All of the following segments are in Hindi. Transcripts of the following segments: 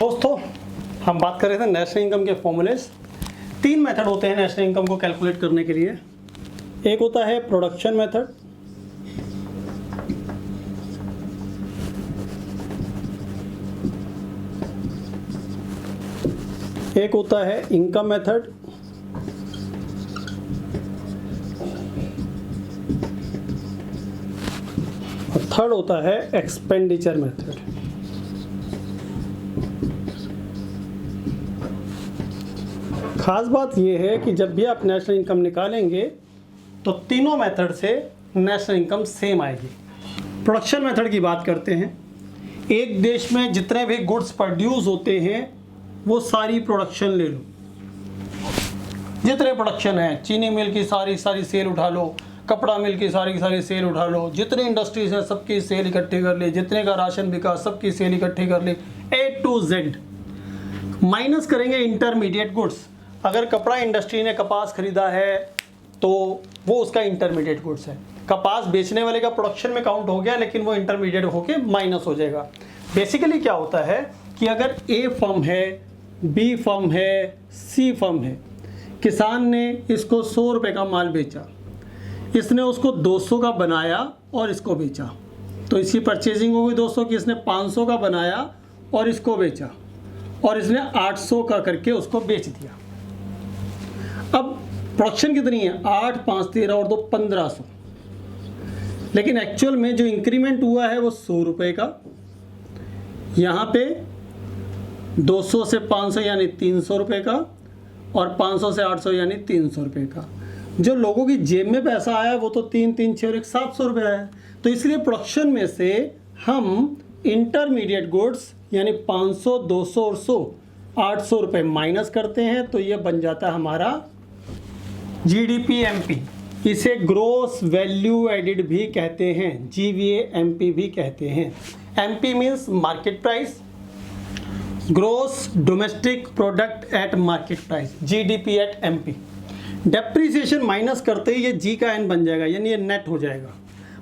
दोस्तों हम बात कर रहे थे नेशनल इनकम के फॉर्मूलेस। 3 मेथड होते हैं नेशनल इनकम को कैलकुलेट करने के लिए। एक होता है प्रोडक्शन मेथड, एक होता है इनकम मेथड, और थर्ड होता है एक्सपेंडिचर मेथड। खास बात यह है कि जब भी आप नेशनल इनकम निकालेंगे तो तीनों मेथड से नेशनल इनकम सेम आएगी। प्रोडक्शन मेथड की बात करते हैं। एक देश में जितने भी गुड्स प्रोड्यूस होते हैं वो सारी प्रोडक्शन ले लो, जितने प्रोडक्शन है, चीनी मिल की सारी सेल उठा लो, कपड़ा मिल की सारी सेल उठा लो, जितनी इंडस्ट्रीज हैं सबकी सेल इकट्ठी कर ली, जितने का राशन बिका सबकी सेल इकट्ठी कर ली, A to Z। माइनस करेंगे इंटरमीडिएट गुड्स। अगर कपड़ा इंडस्ट्री ने कपास खरीदा है तो वो उसका इंटरमीडिएट गुड्स है। कपास बेचने वाले का प्रोडक्शन में काउंट हो गया, लेकिन वो इंटरमीडिएट होके माइनस हो जाएगा। बेसिकली क्या होता है कि अगर A फर्म है, B फर्म है, C फर्म है, किसान ने इसको 100 रुपये का माल बेचा, इसने उसको 200 का बनाया और इसको बेचा, तो इसकी परचेजिंग हो गई 200 की। इसने 500 का बनाया और इसको बेचा, और इसने 800 का करके उसको बेच दिया। अब प्रोडक्शन कितनी है? 8, 5, 13 और 2 1500। लेकिन एक्चुअल में जो इंक्रीमेंट हुआ है वो 100 रुपये का। यहाँ पे 200 से 500 यानी 300 रुपये का, और 500 से 800 यानी 300 रुपये का। जो लोगों की जेब में पैसा आया वो तो 3, 3, 6 और 1 700 रुपये आया। तो इसलिए प्रोडक्शन में से हम इंटरमीडिएट गुड्स यानी 500, 200 और 100 800 रुपये माइनस करते हैं, तो ये बन जाता है हमारा GDP MP। इसे ग्रोस वैल्यू एडिड भी कहते हैं, GVA MP भी कहते हैं। MP means market price, gross domestic product at market price, GDP at MP। Depreciation minus करते ही ये G का N बन जाएगा, यानी ये नेट हो जाएगा।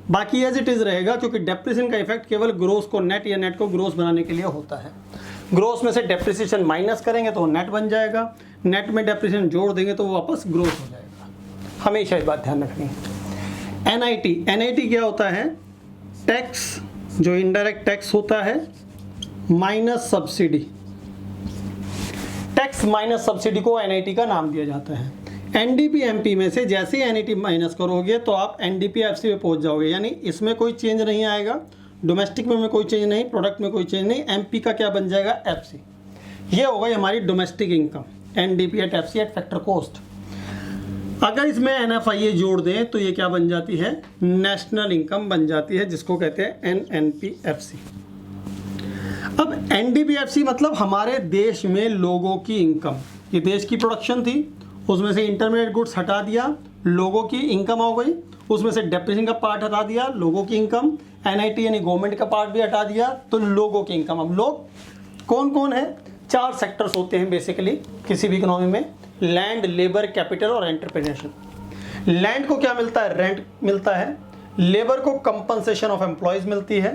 बाकी एज इट इज़ रहेगा, क्योंकि डेप्रीसिएशन का इफेक्ट केवल ग्रोस को नेट या नेट को ग्रोस बनाने के लिए होता है। ग्रोस में से डेप्रीसिएशन माइनस करेंगे तो वो नेट बन जाएगा, नेट में डेप्रीसिएशन जोड़ देंगे तो वो वापस ग्रोस हो जाएगा। हमेशा ये बात ध्यान रखनी है। NIT क्या होता है? टैक्स, जो इनडायरेक्ट टैक्स होता है, minus subsidy. Tax minus subsidy को NIT का नाम दिया जाता है। NDP MP में से जैसे ही NIT माइनस करोगे तो आप NDP FC पे पहुंच जाओगे, यानी इसमें कोई चेंज नहीं आएगा, डोमेस्टिक में कोई चेंज नहीं, प्रोडक्ट में कोई चेंज नहीं। MP का क्या बन जाएगा? FC। ये हो गई हमारी domestic income, NDP at FC at factor cost. अगर इसमें NFIA जोड़ दें तो ये क्या बन जाती है? नेशनल इनकम बन जाती है, जिसको कहते हैं NNPFC। अब NDPFC मतलब हमारे देश में लोगों की इनकम। ये देश की प्रोडक्शन थी, उसमें से इंटरमीडिएट गुड्स हटा दिया, लोगों की इनकम हो गई। उसमें से डेप्रिसिएशन का पार्ट हटा दिया, लोगों की इनकम। NIT यानी गवर्नमेंट का पार्ट भी हटा दिया, तो लोगों की इनकम। अब लोग कौन कौन है? 4 सेक्टर्स होते हैं बेसिकली किसी भी इकोनॉमी में: लैंड, लेबर, कैपिटल और एंटरप्रेन्योरशिप। लैंड को क्या मिलता है? रेंट मिलता है। लेबर को कंपनसेशन ऑफ एम्प्लॉयज मिलती है।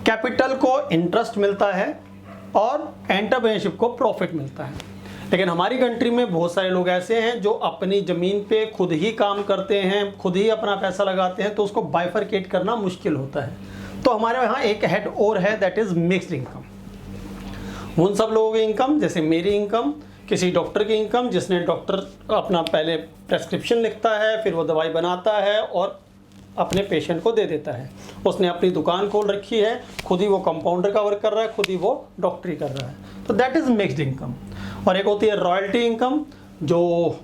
कैपिटल को इंटरेस्ट मिलता है, और एंटरप्रेन्योरशिप को प्रॉफिट मिलता है। लेकिन हमारी कंट्री में बहुत सारे लोग ऐसे हैं जो अपनी ज़मीन पे खुद ही काम करते हैं, खुद ही अपना पैसा लगाते हैं, तो उसको बाइफरकेट करना मुश्किल होता है। तो हमारे यहाँ एक हेड और है, दैट इज़ मिक्स्ड इनकम। उन सब लोगों की इनकम, जैसे मेरी इनकम, किसी डॉक्टर की इनकम, जिसने डॉक्टर अपना पहले प्रेस्क्रिप्शन लिखता है, फिर वो दवाई बनाता है और अपने पेशेंट को दे देता है। उसने अपनी दुकान खोल रखी है, खुद ही वो कंपाउंडर का वर्क कर रहा है, खुद ही वो डॉक्टरी कर रहा है, तो दैट इज़ मिक्स्ड इनकम। और एक होती है रॉयल्टी इनकम, जो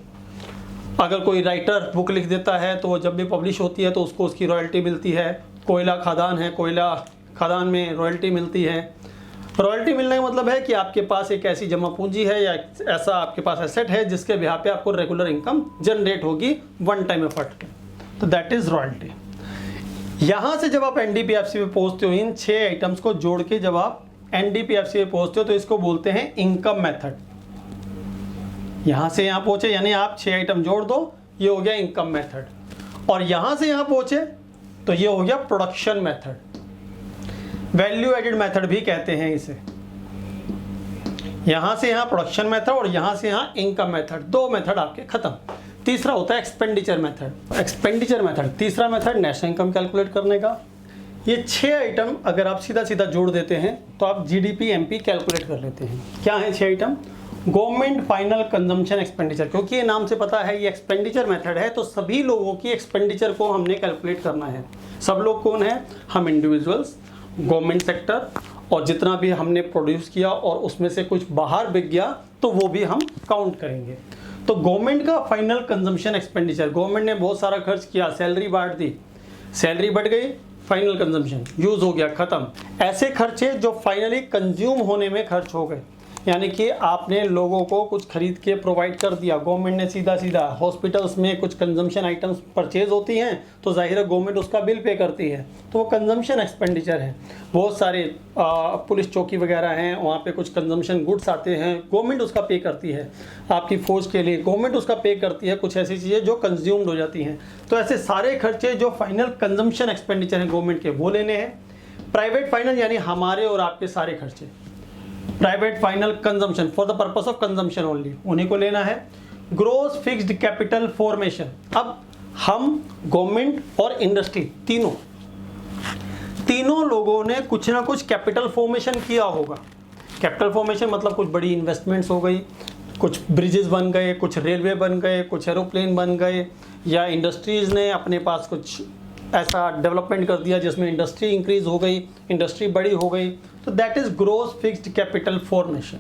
अगर कोई राइटर बुक लिख देता है तो वो जब भी पब्लिश होती है तो उसको उसकी रॉयल्टी मिलती है। कोयला खदान है, कोयला खदान में रॉयल्टी मिलती है। रॉयल्टी मिलने का मतलब है कि आपके पास एक ऐसी जमा पूंजी है या ऐसा आपके पास एसेट है जिसके बिहाफ पे आपको रेगुलर इनकम जनरेट होगी वन टाइम एफर्ट पे, तो दैट इज रॉयल्टी। यहाँ से जब आप NDPFC पे पहुँचते हो, इन 6 आइटम्स को जोड़ के जब आप NDPFC पे पहुँचते हो तो इसको बोलते हैं इनकम मेथड। यहाँ से यहाँ पहुँचे यानी आप 6 आइटम जोड़ दो, ये हो गया इनकम मेथड। और यहाँ से यहाँ पहुँचे तो ये हो गया production method, value added method भी कहते हैं इसे। यहाँ से यहाँ प्रोडक्शन मेथड और यहाँ से यहाँ इनकम मेथड, दो मेथड आपके खत्म। तीसरा होता है एक्सपेंडिचर मेथड। एक्सपेंडिचर मेथड तीसरा मेथड नेशनल इनकम कैलकुलेट करने का। ये 6 आइटम अगर आप सीधा सीधा जोड़ देते हैं तो आप जीडीपी एमपी कैलकुलेट कर लेते हैं। क्या है 6 item? Government final consumption expenditure, क्योंकि ये नाम से पता है ये एक्सपेंडिचर मेथड है, तो सभी लोगों की एक्सपेंडिचर को हमने कैलकुलेट करना है। सब लोग कौन है? हम इंडिविजुअल्स, गवर्नमेंट सेक्टर, और जितना भी हमने प्रोड्यूस किया और उसमें से कुछ बाहर बिक गया तो वो भी हम काउंट करेंगे। तो गवर्नमेंट का फाइनल कंजम्पशन एक्सपेंडिचर, गवर्नमेंट ने बहुत सारा खर्च किया, सैलरी बांट दी, सैलरी बढ़ गई, फाइनल कंजम्पशन यूज हो गया, खत्म। ऐसे खर्चे जो फाइनली कंज्यूम होने में खर्च हो गए, यानी कि आपने लोगों को कुछ खरीद के प्रोवाइड कर दिया, गवर्नमेंट ने सीधा सीधा। हॉस्पिटल्स में कुछ कंजम्पशन आइटम्स परचेज होती हैं तो जाहिर है गवर्नमेंट उसका बिल पे करती है, तो वो कंजम्पशन एक्सपेंडिचर है। बहुत सारे पुलिस चौकी वगैरह हैं, वहाँ पे कुछ कंजम्पशन गुड्स आते हैं, गवर्नमेंट उसका पे करती है। आपकी फौज के लिए गवर्नमेंट उसका पे करती है, कुछ ऐसी चीज़ें जो कंज्यूम्ड हो जाती हैं। तो ऐसे सारे खर्चे जो फाइनल कंजम्पशन एक्सपेंडिचर हैं गवर्नमेंट के, वो लेने हैं। प्राइवेट फाइनल यानी हमारे और आपके सारे खर्चे, private final consumption for the purpose of consumption only, उन्हीं को लेना है। ग्रोस फिक्स्ड कैपिटल फॉर्मेशन, अब हम गवर्नमेंट और इंडस्ट्री तीनों लोगों ने कुछ ना कुछ कैपिटल फॉर्मेशन किया होगा। कैपिटल फॉर्मेशन मतलब कुछ बड़ी इन्वेस्टमेंट्स हो गई, कुछ ब्रिजेस बन गए, कुछ रेलवे बन गए, कुछ एरोप्लेन बन गए, या इंडस्ट्रीज़ ने अपने पास कुछ ऐसा डेवलपमेंट कर दिया जिसमें इंडस्ट्री इंक्रीज हो गई, इंडस्ट्री बड़ी हो गई, तो that is gross fixed capital formation.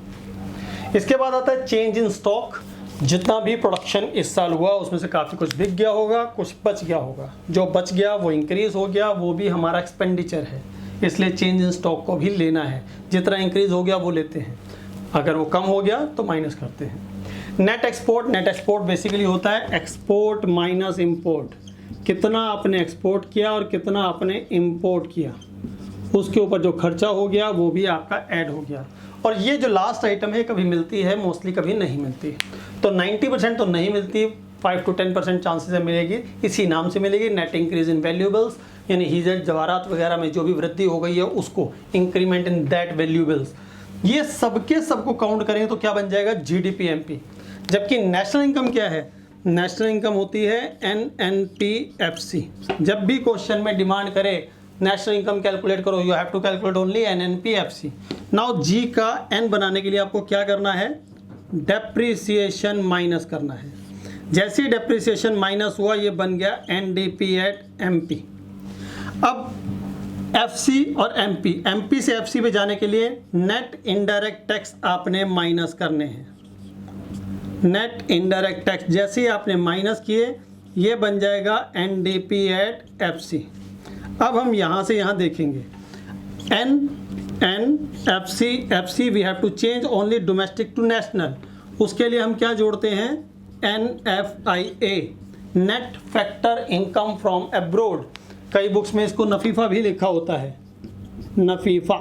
इसके बाद आता है चेंज इन स्टॉक, जितना भी प्रोडक्शन इस साल हुआ उसमें से काफ़ी कुछ बिक गया होगा, कुछ बच गया होगा, जो बच गया वो इंक्रीज हो गया, वो भी हमारा एक्सपेंडिचर है, इसलिए चेंज इन स्टॉक को भी लेना है। जितना इंक्रीज हो गया वो लेते हैं, अगर वो कम हो गया तो माइनस करते हैं। Net export, net export basically होता है एक्सपोर्ट माइनस इंपोर्ट, कितना आपने एक्सपोर्ट किया और कितना आपने इंपोर्ट किया, उसके ऊपर जो खर्चा हो गया वो भी आपका ऐड हो गया। और ये जो लास्ट आइटम है कभी मिलती है, मोस्टली कभी नहीं मिलती, तो 90% तो नहीं मिलती, 5 to 10% चांसेस है मिलेगी, इसी नाम से मिलेगी। नेट इंक्रीज इन वैल्यूएबल्स, यानी हीजर जवाहरात वगैरह में जो भी वृद्धि हो गई है उसको, इंक्रीमेंट इन दैट वैल्यूएबल्स, ये सबके सबको काउंट करेंगे तो क्या बन जाएगा? GDP MP. जबकि नेशनल इनकम क्या है? नेशनल इनकम होती है NNPFC। जब भी क्वेश्चन में डिमांड करे नेशनल इनकम कैलकुलेट करो, you have to calculate only NNPFC। Now G का N बनाने के लिए आपको क्या करना है? डेप्रिसिएशन माइनस करना है। जैसे ही डेप्रिसिएशन माइनस हुआ ये बन गया NDP at MP। अब FC और MP से FC पे जाने के लिए नेट इनडायरेक्ट टैक्स आपने माइनस करने हैं। नेट इनडायरेक्ट टैक्स जैसे ही आपने माइनस किए ये बन जाएगा NDP at FC। अब हम यहाँ से यहाँ देखेंगे FC we have to change only domestic to national, उसके लिए हम क्या जोड़ते हैं? NFIA, net factor income from abroad. कई बुक्स में इसको नफीफा भी लिखा होता है, नफीफा,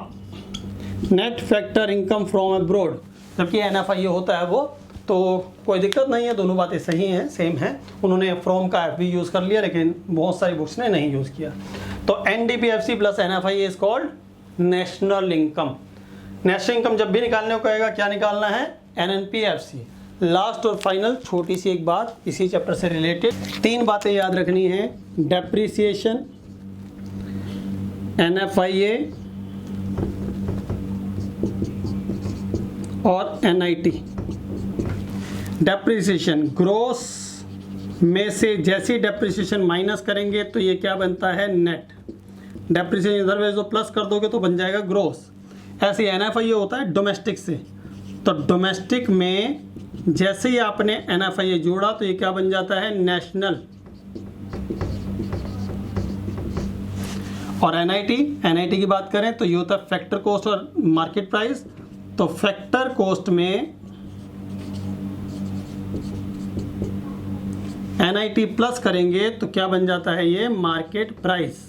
net factor income from abroad, जबकि NFIA होता है वो, तो कोई दिक्कत नहीं है, दोनों बातें सही हैं, सेम हैं। उन्होंने फ्रॉम का एफ भी यूज़ कर लिया लेकिन बहुत सारी बुक्स ने नहीं यूज़ किया। तो NDPFC plus NFIA is called national income. National income जब भी निकालने को कहेगा क्या निकालना है? NNPFC। लास्ट और फाइनल छोटी सी एक बात इसी चैप्टर से रिलेटेड, 3 बातें याद रखनी है, डेप्रिसिएशन, NFIA और NIT। डेप्रिसिएशन ग्रोस में से जैसे ही डेप्रिसिएशन माइनस करेंगे तो ये क्या बनता है? नेट। डेप्रिसिएशन इधर में जो प्लस कर दोगे तो बन जाएगा ग्रोस। ऐसे NFIA होता है डोमेस्टिक से, तो डोमेस्टिक में जैसे ही आपने NFIA जोड़ा तो ये क्या बन जाता है? नेशनल। और NIT की बात करें तो ये होता है फैक्टर कॉस्ट और मार्केट प्राइस। तो फैक्टर कॉस्ट में NIT प्लस करेंगे तो क्या बन जाता है? ये मार्केट प्राइस।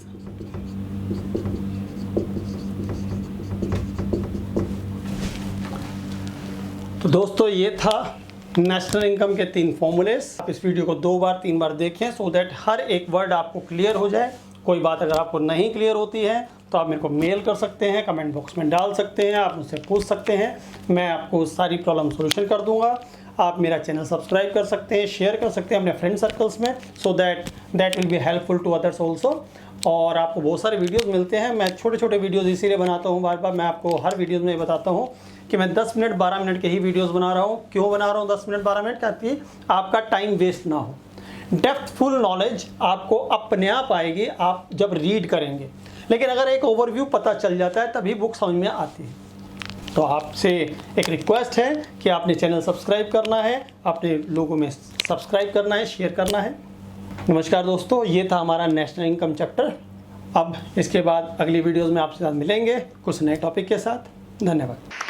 तो दोस्तों ये था नेशनल इनकम के 3 फॉर्मूलेस। आप इस वीडियो को 2 बार 3 बार देखें सो दैट हर एक वर्ड आपको क्लियर हो जाए। कोई बात अगर आपको नहीं क्लियर होती है तो आप मेरे को मेल कर सकते हैं, कमेंट बॉक्स में डाल सकते हैं, आप मुझसे पूछ सकते हैं, मैं आपको सारी प्रॉब्लम सोल्यूशन कर दूंगा। आप मेरा चैनल सब्सक्राइब कर सकते हैं, शेयर कर सकते हैं अपने फ्रेंड सर्कल्स में, so that will be helpful to others also. और आपको बहुत सारे वीडियोस मिलते हैं, मैं छोटे छोटे वीडियोस इसीलिए बनाता हूँ बार बार। मैं आपको हर वीडियोस में बताता हूँ कि मैं 10 मिनट 12 मिनट के ही वीडियोस बना रहा हूँ। क्यों बना रहा हूँ 10 मिनट 12 मिनट? ताकि आपका टाइम वेस्ट ना हो। डेप्थफुल नॉलेज आपको अपने आप आएगी आप जब रीड करेंगे, लेकिन अगर एक ओवरव्यू पता चल जाता है तभी बुक समझ में आती है। तो आपसे एक रिक्वेस्ट है कि आपने चैनल सब्सक्राइब करना है, अपने लोगों में सब्सक्राइब करना है, शेयर करना है। नमस्कार दोस्तों, ये था हमारा नेशनल इनकम चैप्टर। अब इसके बाद अगली वीडियोस में आपके साथ मिलेंगे कुछ नए टॉपिक के साथ। धन्यवाद।